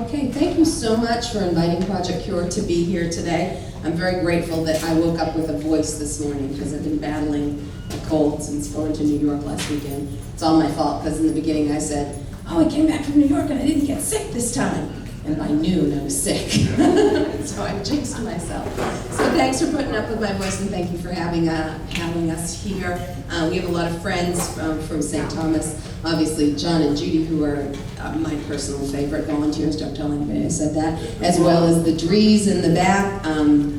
Okay, thank you so much for inviting Project Cure to be here today. I'm very grateful that I woke up with a voice this morning because I've been battling a cold since going to New York last weekend. It's all my fault because in the beginning I said, oh, I came back from New York and I didn't get sick this time. And by noon I was sick. So I jinxed myself. So thanks for putting up with my voice and thank you for having us here. We have a lot of friends from St. Thomas. Obviously John and Judy, who are my personal favorite volunteers, don't tell anybody I said that, as well as the Drees in the back.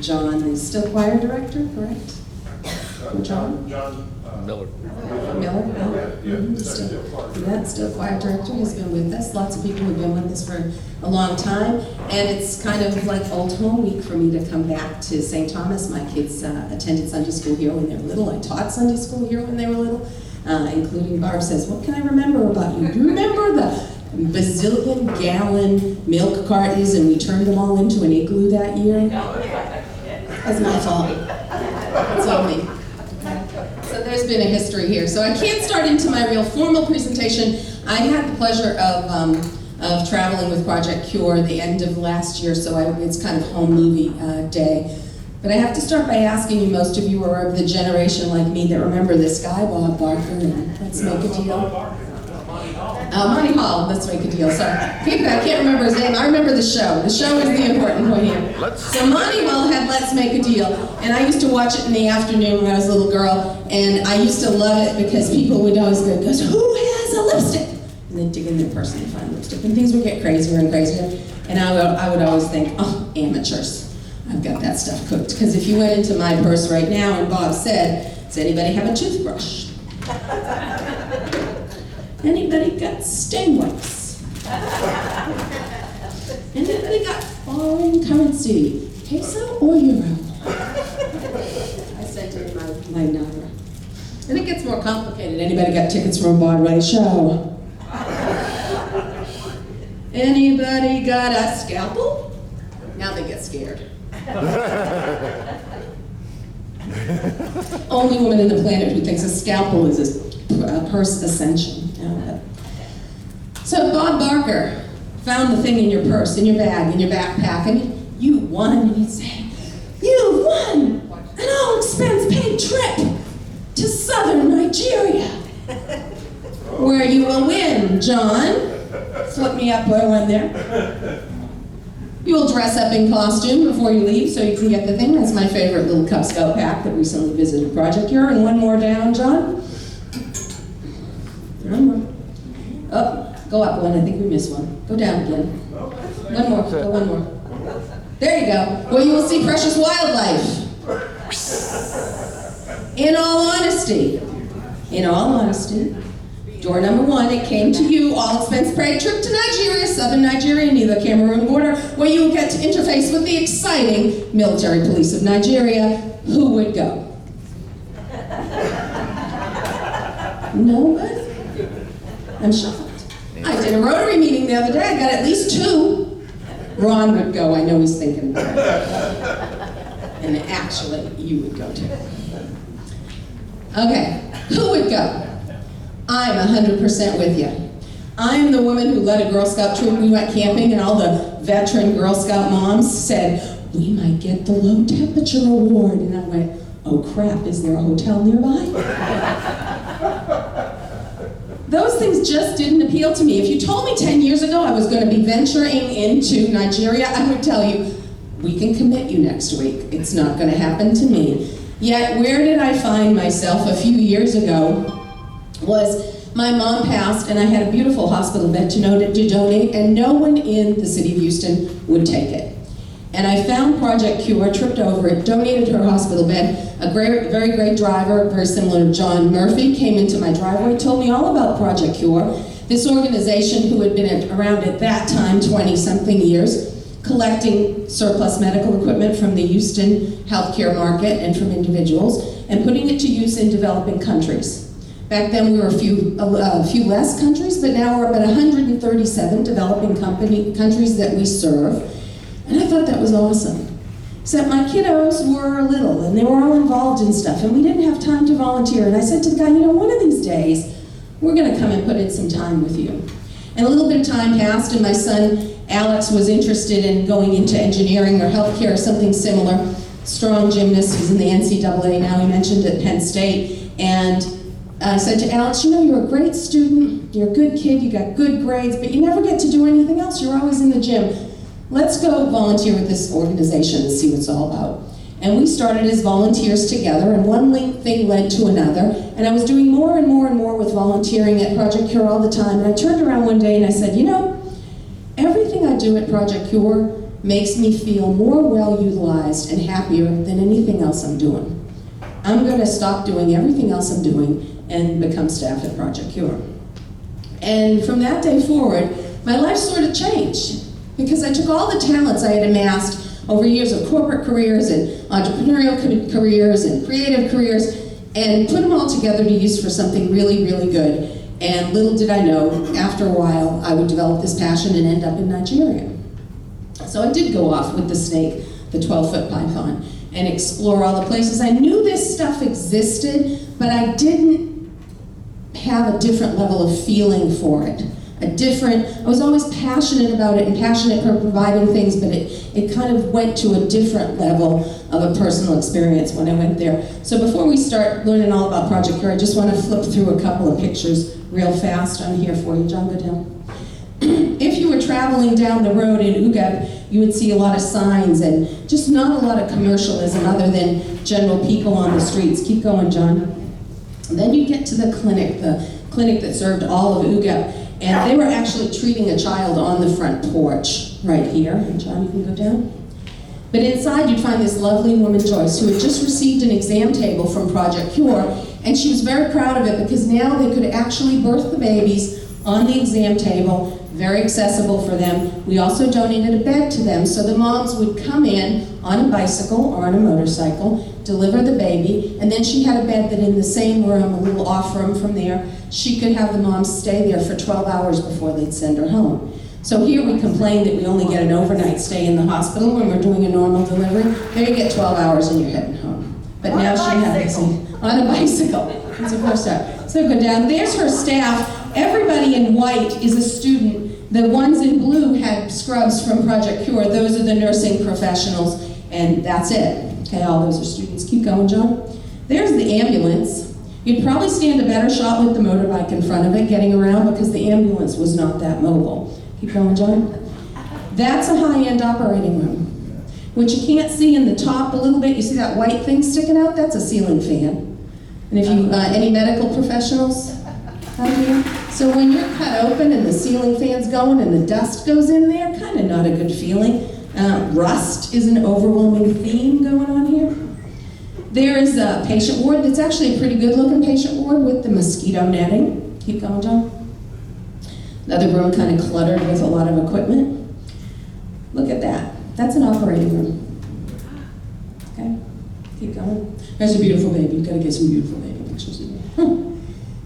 John is still choir director, correct? John Miller. Miller? Still choir director, has been with us. Lots of people have been with us for a long time. And it's kind of like old home week for me to come back to St. Thomas. My kids attended Sunday school here when they were little. I taught Sunday school here when they were little, including Barb says, what can I remember about you? Do you remember the bazillion-gallon milk cartons and we turned them all into an igloo that year? That's my fault. It's on me. So there's been a history here. So I can't start into my real formal presentation. I had the pleasure of traveling with Project Cure the end of last year, so it's kind of home movie day. But I have to start by asking you, most of you are of the generation like me that remember this guy, Bob Barker, and Let's Make a Deal. Monty Hall, Let's Make a Deal, sorry. I can't remember his name, I remember the show. The show is the important point here. So Monty Hall had Let's Make a Deal, and I used to watch it in the afternoon when I was a little girl, and I used to love it because people would always go, who has a lipstick? And they'd dig in their purse and find lipstick, and things would get crazier and crazier. And I would always think, oh, amateurs. I've got that stuff cooked. Because if you went into my purse right now and Bob said, does anybody have a toothbrush? Anybody got stain wipes? Anybody got foreign currency? Peso or euro? I sent in my naira. And it gets more complicated. Anybody got tickets for a Broadway show? Anybody got a scalpel? Now they get scared. Only woman in the planet who thinks a scalpel is a purse essential. So Bob Barker found the thing in your purse, in your bag, in your backpack, and you won, and he'd say, you won an all-expense-paid trip to southern Nigeria, where you will win, John. Flip me up by one there. You will dress up in costume before you leave so you can get the thing. That's my favorite little Cub Scout pack that recently visited Project Cure. And one more down, John. One more. Oh, go up one. I think we missed one. Go down again. One more. Go one more. There you go. Well, you will see precious wildlife. In all honesty, door number one, it came to you, all expense paid trip to Nigeria, southern Nigeria, near the Cameroon border, where you will get to interface with the exciting military police of Nigeria. Who would go? Nobody? I'm shocked. I did a Rotary meeting the other day, I got at least 2. Ron would go, I know he's thinking about it. And actually, you would go too. Okay, who would go? I'm 100% with you. I'm the woman who led a Girl Scout troop. We went camping and all the veteran Girl Scout moms said, we might get the low temperature award. And I went, oh crap, is there a hotel nearby? Those things just didn't appeal to me. If you told me 10 years ago I was going to be venturing into Nigeria, I would tell you, we can commit you next week. It's not going to happen to me. Yet, where did I find myself a few years ago? Was my mom passed and I had a beautiful hospital bed to donate, and no one in the city of Houston would take it. And I found Project Cure, tripped over it, donated her hospital bed. A very great driver, very similar to John Murphy, came into my driveway, told me all about Project Cure, this organization who had been around at that time, 20-something years, collecting surplus medical equipment from the Houston healthcare market and from individuals, and putting it to use in developing countries. Back then we were a few less countries, but now we're about 137 developing countries that we serve. And I thought that was awesome. Except my kiddos were little and they were all involved in stuff and we didn't have time to volunteer. And I said to the guy, one of these days, we're gonna come and put in some time with you. And a little bit of time passed, and my son Alex was interested in going into engineering or healthcare or something similar. Strong gymnast, he's in the NCAA now, he mentioned at Penn State. And I said to Alex, you know, you're a great student, you're a good kid, you got good grades, but you never get to do anything else, you're always in the gym. Let's go volunteer with this organization and see what it's all about. And we started as volunteers together, and one thing led to another, and I was doing more and more and more with volunteering at Project Cure all the time, and I turned around one day and I said, you know, everything I do at Project Cure makes me feel more well-utilized and happier than anything else I'm doing. I'm going to stop doing everything else I'm doing and become staff at Project Cure. And from that day forward, my life sort of changed, because I took all the talents I had amassed over years of corporate careers and entrepreneurial careers and creative careers, and put them all together to use for something really, really good. And little did I know, after a while, I would develop this passion and end up in Nigeria. So I did go off with the snake, the 12-foot python, and explore all the places. I knew this stuff existed, but I didn't have a different level of feeling for it. I was always passionate about it and passionate for providing things, but it kind of went to a different level of a personal experience when I went there. So before we start learning all about Project Cure, I just want to flip through a couple of pictures real fast on here for you. John, go down. If you were traveling down the road in Ugab, you would see a lot of signs and just not a lot of commercialism other than general people on the streets. Keep going, John. And then you get to the clinic that served all of Ugab. And they were actually treating a child on the front porch, right here. And John, you can go down. But inside you'd find this lovely woman, Joyce, who had just received an exam table from Project Cure, and she was very proud of it because now they could actually birth the babies on the exam table, very accessible for them. We also donated a bed to them, so the moms would come in on a bicycle or on a motorcycle, deliver the baby, and then she had a bed that in the same room, a little off room from there, she could have the moms stay there for 12 hours before they'd send her home. So here we complain that we only get an overnight stay in the hospital when we're doing a normal delivery. There you get 12 hours and you're heading home. But on now she has on a bicycle. That's a first step. So go down. There's her staff. Everybody in white is a student. The ones in blue had scrubs from Project Cure. Those are the nursing professionals, and that's it. Okay, all those are students. Keep going, John. There's the ambulance. You'd probably stand a better shot with the motorbike in front of it getting around because the ambulance was not that mobile. Keep going, John. That's a high-end operating room. What you can't see in the top a little bit, you see that white thing sticking out? That's a ceiling fan. And if you, any medical professionals out here? So when you're cut open and the ceiling fan's going and the dust goes in there, kind of not a good feeling. Rust is an overwhelming theme going on here. There is a patient ward that's actually a pretty good looking patient ward with the mosquito netting. Keep going, John. Another room kind of cluttered with a lot of equipment. Look at that. That's an operating room. Okay, keep going. There's a beautiful baby. You've got to get some beautiful baby pictures in here.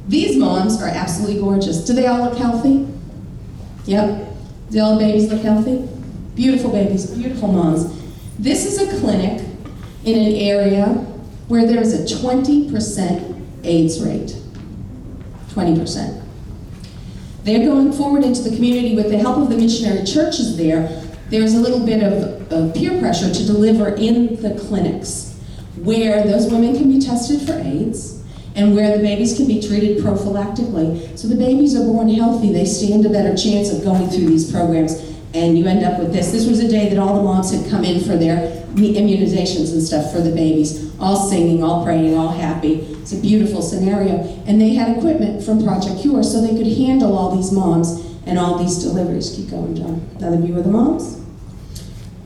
These moms are absolutely gorgeous. Do they all look healthy? Yep. Do all the babies look healthy? Beautiful babies, beautiful moms. This is a clinic in an area where there's a 20% AIDS rate. 20%. They're going forward into the community with the help of the missionary churches there. There's a little bit of peer pressure to deliver in the clinics where those women can be tested for AIDS and where the babies can be treated prophylactically. So the babies are born healthy, they stand a better chance of going through these programs, and you end up with this. This was a day that all the moms had come in for their immunizations and stuff for the babies, all singing, all praying, all happy. It's a beautiful scenario. And they had equipment from Project Cure so they could handle all these moms and all these deliveries. Keep going, John. Another view of the moms.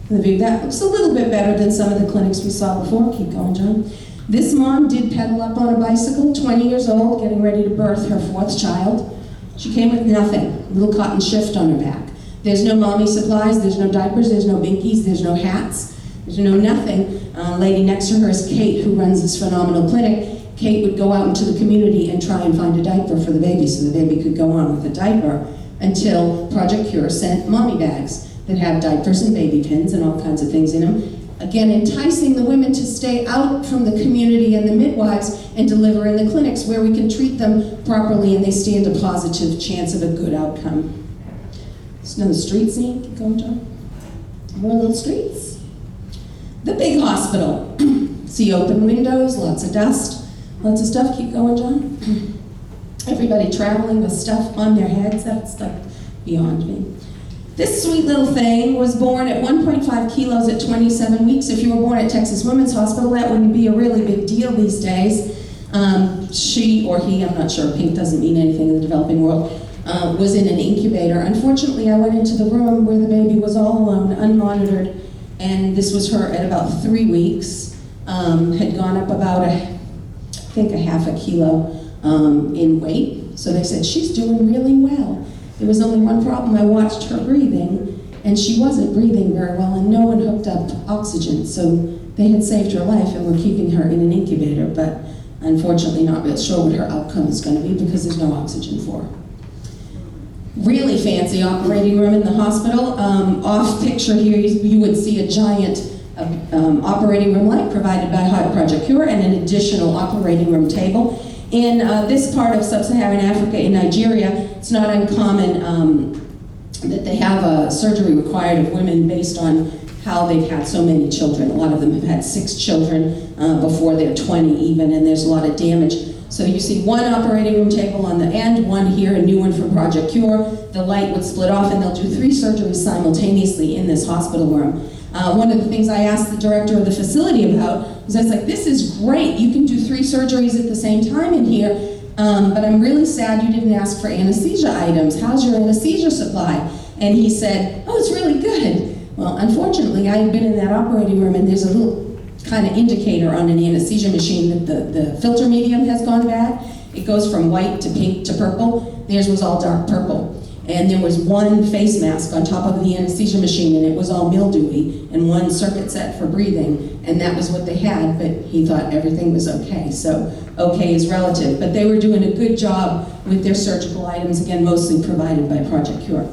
The view that looks a little bit better than some of the clinics we saw before. Keep going, John. This mom did pedal up on a bicycle, 20 years old, getting ready to birth her 4th child. She came with nothing, a little cotton shift on her back. There's no mommy supplies, there's no diapers, there's no binkies, there's no hats, there's no nothing. Lady next to her is Kate, who runs this phenomenal clinic. Kate would go out into the community and try and find a diaper for the baby so the baby could go on with the diaper until Project Cure sent mommy bags that have diapers and baby pins and all kinds of things in them. Again, enticing the women to stay out from the community and the midwives and deliver in the clinics where we can treat them properly and they stand a positive chance of a good outcome. Just another street scene. Keep going, John. More little streets. The big hospital. See open windows, lots of dust, lots of stuff. Keep going, John. Everybody traveling with stuff on their heads. That's like beyond me. This sweet little thing was born at 1.5 kilos at 27 weeks. If you were born at Texas Women's Hospital, that wouldn't be a really big deal these days. She or he, I'm not sure, pink doesn't mean anything in the developing world, was in an incubator. Unfortunately, I went into the room where the baby was all alone, unmonitored, and this was her at about 3 weeks. Had gone up about, I think, a half a kilo in weight. So they said, she's doing really well. There was only one problem. I watched her breathing, and she wasn't breathing very well, and no one hooked up oxygen. So they had saved her life and were keeping her in an incubator, but unfortunately not real sure what her outcome is going to be because there's no oxygen for her. Really fancy operating room in the hospital. Off picture here, you would see a giant operating room light provided by Project Cure and an additional operating room table. In this part of sub-Saharan Africa, in Nigeria, it's not uncommon that they have a surgery required of women based on how they've had so many children. A lot of them have had 6 children before they're 20 even, and there's a lot of damage. So you see one operating room table on the end, one here, a new one from Project Cure. The light would split off and they'll do 3 surgeries simultaneously in this hospital room. One of the things I asked the director of the facility about was, I was like, this is great, you can do 3 surgeries at the same time in here, but I'm really sad you didn't ask for anesthesia items. How's your anesthesia supply? And he said, oh, it's really good. Well, unfortunately, I had been in that operating room and there's a little kind of indicator on an anesthesia machine that the filter medium has gone bad. It goes from white to pink to purple. Theirs was all dark purple. And there was one face mask on top of the anesthesia machine and it was all mildewy, and one circuit set for breathing, and that was what they had, but he thought everything was okay. So okay is relative, but they were doing a good job with their surgical items, again, mostly provided by Project Cure.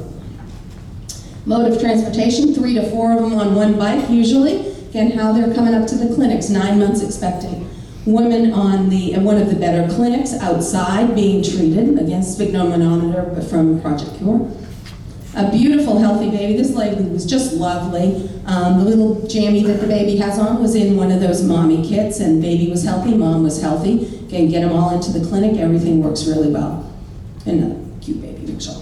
Mode of transportation, 3 to 4 of them on one bike usually. Again, how they're coming up to the clinics, 9 months expecting. Women on one of the better clinics outside being treated, again, sphygmomanometer, but from Project Cure. A beautiful, healthy baby. This lady was just lovely. The little jammy that the baby has on was in one of those mommy kits, and baby was healthy, mom was healthy. Again, get them all into the clinic, everything works really well. And a cute baby picture.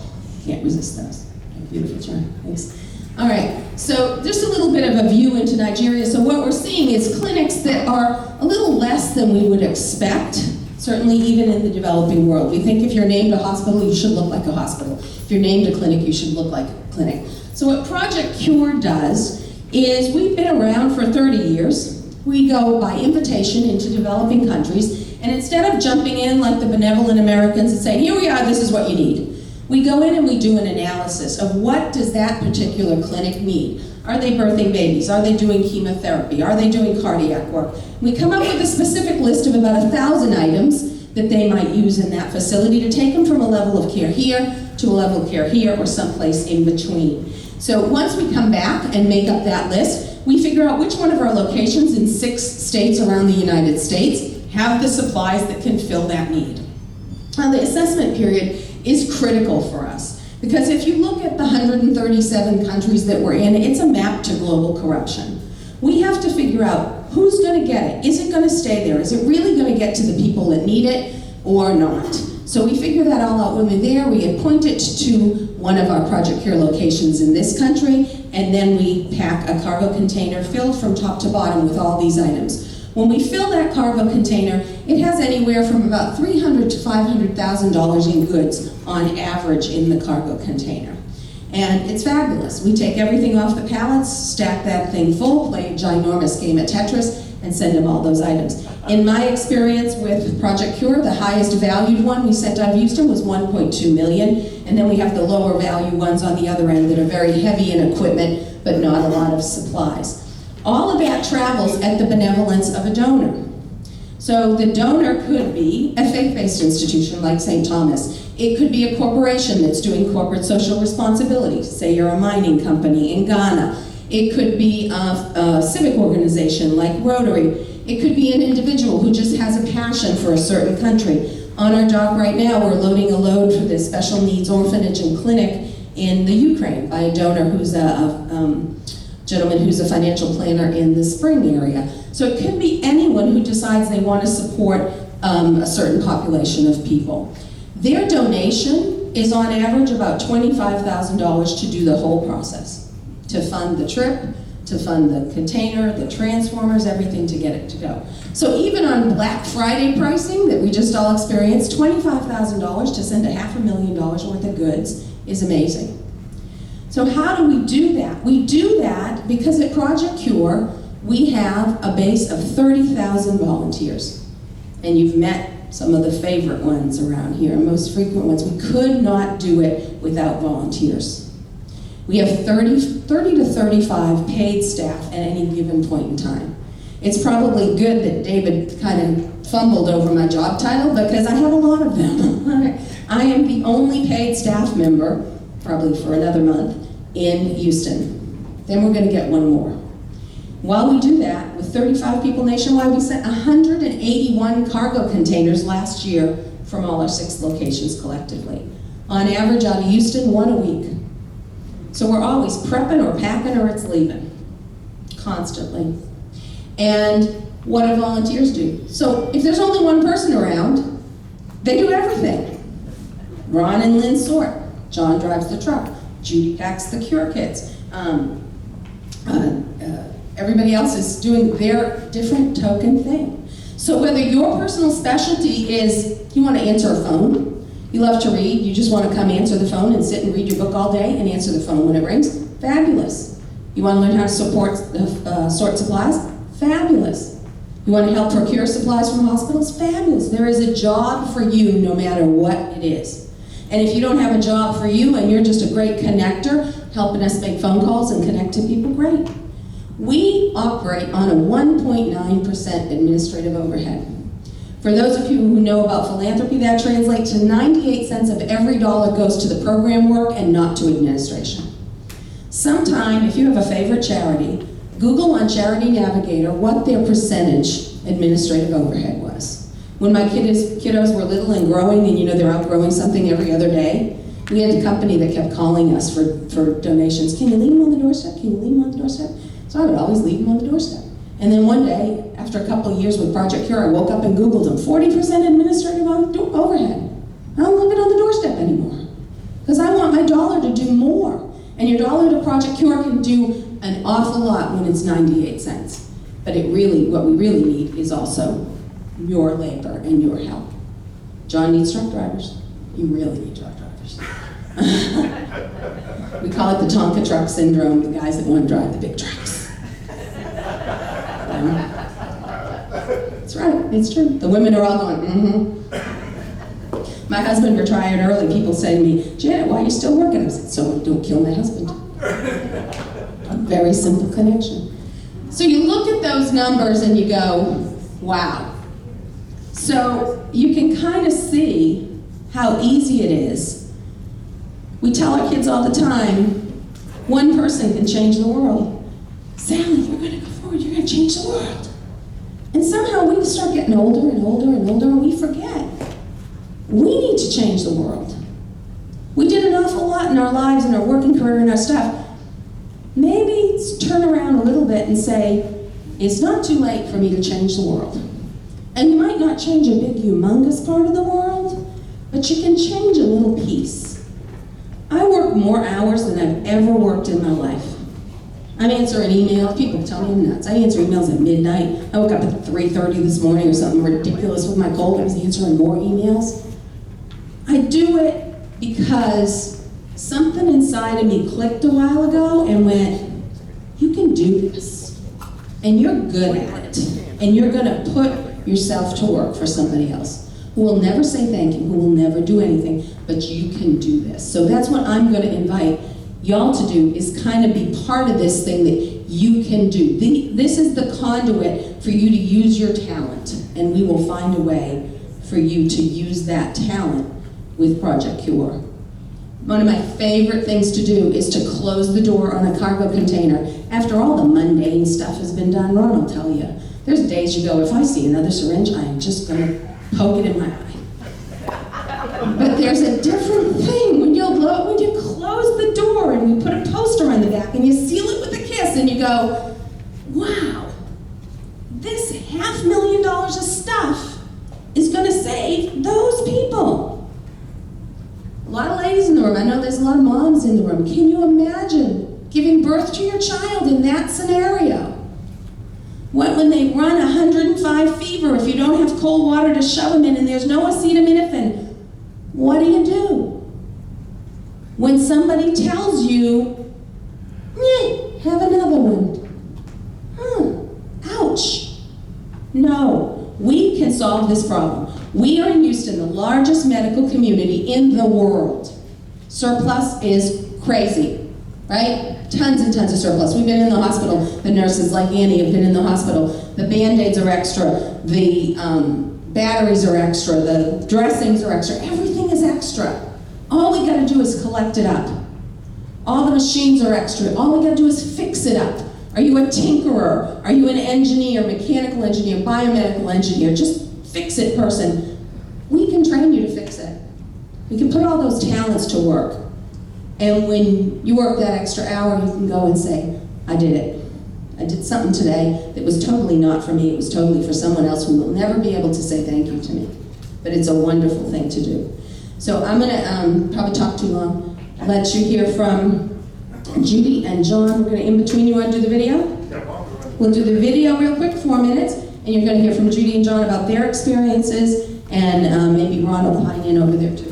Can't resist those. Beautiful, John. Thanks. All right, so just a little bit of a view into Nigeria. So what we're seeing is clinics that are a little less than we would expect, certainly even in the developing world. We think if you're named a hospital, you should look like a hospital. If you're named a clinic, you should look like a clinic. So what Project Cure does is, we've been around for 30 years. We go by invitation into developing countries, and instead of jumping in like the benevolent Americans and saying, here we are, this is what you need, we go in and we do an analysis of what does that particular clinic need. Are they birthing babies? Are they doing chemotherapy? Are they doing cardiac work? We come up with a specific list of about 1,000 items that they might use in that facility to take them from a level of care here to a level of care here or someplace in between. So once we come back and make up that list, we figure out which one of our locations in 6 states around the United States have the supplies that can fill that need. Now the assessment period is critical for us, because if you look at the 137 countries that we're in, it's a map to global corruption. We have to figure out who's going to get it. Is it going to stay there? Is it really going to get to the people that need it or not? So we figure that all out when we're there. We appoint it to one of our Project Cure locations in this country, and then we pack a cargo container filled from top to bottom with all these items. When we fill that cargo container, it has anywhere from about $300,000 to $500,000 in goods on average in the cargo container. And it's fabulous. We take everything off the pallets, stack that thing full, play a ginormous game of Tetris, and send them all those items. In my experience with Project Cure, the highest valued one we sent out of Houston was $1.2 million, and then we have the lower value ones on the other end that are very heavy in equipment, but not a lot of supplies. All of that travels at the benevolence of a donor. So the donor could be a faith-based institution like St. Thomas. It could be a corporation that's doing corporate social responsibility. Say you're a mining company in Ghana. It could be a civic organization like Rotary. It could be an individual who just has a passion for a certain country. On our dock right now, we're loading a load for this special needs orphanage and clinic in the Ukraine by a donor who's a gentleman who's a financial planner in the Spring area. So it could be anyone who decides they want to support a certain population of people. Their donation is on average about $25,000 to do the whole process, to fund the trip, to fund the container, the transformers, everything to get it to go. So even on Black Friday pricing that we just all experienced, $25,000 to send $500,000 worth of goods is amazing. So how do we do that? We do that because at Project Cure, we have a base of 30,000 volunteers. And you've met some of the favorite ones around here, most frequent ones. We could not do it without volunteers. We have 30 to 35 paid staff at any given point in time. It's probably good that David kind of fumbled over my job title because I have a lot of them. I am the only paid staff member, probably for another month, in Houston. Then we're going to get one more. While we do that, with 35 people nationwide, we sent 181 cargo containers last year from all our 6 locations collectively. On average, out of Houston, 1 a week. So we're always prepping or packing or it's leaving, constantly. And what do volunteers do? So if there's only one person around, they do everything. Ron and Lynn sort. John drives the truck. Judy packs the cure kits. Everybody else is doing their different token thing. So whether your personal specialty is you want to answer a phone, you love to read, you just want to come answer the phone and sit and read your book all day and answer the phone when it rings, fabulous. You want to learn how to sort supplies, fabulous. You want to help procure supplies from hospitals, fabulous. There is a job for you no matter what it is. And if you don't have a job for you and you're just a great connector, helping us make phone calls and connect to people, great. We operate on a 1.9% administrative overhead. For those of you who know about philanthropy, that translates to 98 cents of every dollar goes to the program work and not to administration. Sometime, if you have a favorite charity, Google on Charity Navigator what their percentage administrative overhead was. When my kiddos were little and growing, and they're outgrowing something every other day, we had a company that kept calling us for donations. Can you leave them on the doorstep? Can you leave them on the doorstep? So I would always leave them on the doorstep. And then one day, after a couple of years with Project Cure, I woke up and Googled them. 40% administrative overhead. I don't leave it on the doorstep anymore. Because I want my dollar to do more. And your dollar to Project Cure can do an awful lot when it's 98 cents. But what we really need is also your labor and your help. John needs truck drivers. You really need truck drivers. We call it the Tonka truck syndrome, the guys that want to drive the big trucks. That's right, it's true. The women are all going, mm-hmm. My husband retired early. People say to me, Janet, why are you still working? I said, so don't kill my husband. A very simple connection. So you look at those numbers and you go, wow. So you can kind of see how easy it is. We tell our kids all the time, one person can change the world. Sally, you're going to go forward, you're going to change the world. And somehow we start getting older and older and older and we forget. We need to change the world. We did an awful lot in our lives, in our working career, and our stuff. Maybe turn around a little bit and say, it's not too late for me to change the world. And you might not change a big, humongous part of the world, but you can change a little piece. I work more hours than I've ever worked in my life. I'm answering emails. People tell me I'm nuts. I answer emails at midnight. I woke up at 3:30 this morning or something ridiculous with my cold. I was answering more emails. I do it because something inside of me clicked a while ago and went, you can do this. And you're good at it. And you're going to put yourself to work for somebody else who will never say thank you, who will never do anything, but you can do this. So that's what I'm going to invite y'all to do, is kind of be part of this thing that you can do. This is the conduit for you to use your talent, and we will find a way for you to use that talent with Project Cure. One of my favorite things to do is to close the door on a cargo container. After all the mundane stuff has been done, Ron will tell you, there's days you go, if I see another syringe, I am just going to poke it in my eye. But there's a different thing when you close the back and you seal it with a kiss and you go, wow, this $500,000 of stuff is going to save those people. A lot of ladies in the room, I know there's a lot of moms in the room. Can you imagine giving birth to your child in that scenario? What when they run 105 fever, if you don't have cold water to shove them in and there's no acetaminophen, what do? When somebody tells you, have another one. Ouch. No, we can solve this problem. We are in Houston, the largest medical community in the world. Surplus is crazy, right? Tons and tons of surplus. We've been in the hospital. The nurses, like Annie, have been in the hospital. The Band-Aids are extra. The batteries are extra. The dressings are extra. Everything is extra. All we got to do is collect it up. All the machines are extra. All we got to do is fix it up. Are you a tinkerer? Are you an engineer, mechanical engineer, biomedical engineer? Just fix it person. We can train you to fix it. We can put all those talents to work. And when you work that extra hour, you can go and say, I did it. I did something today that was totally not for me. It was totally for someone else who will never be able to say thank you to me. But it's a wonderful thing to do. So I'm going to probably talk too long. Let you hear from Judy and John. We're going to, in between, you want to do the video? We'll do the video real quick, 4 minutes, and you're going to hear from Judy and John about their experiences, and maybe Ron will hang in over there too.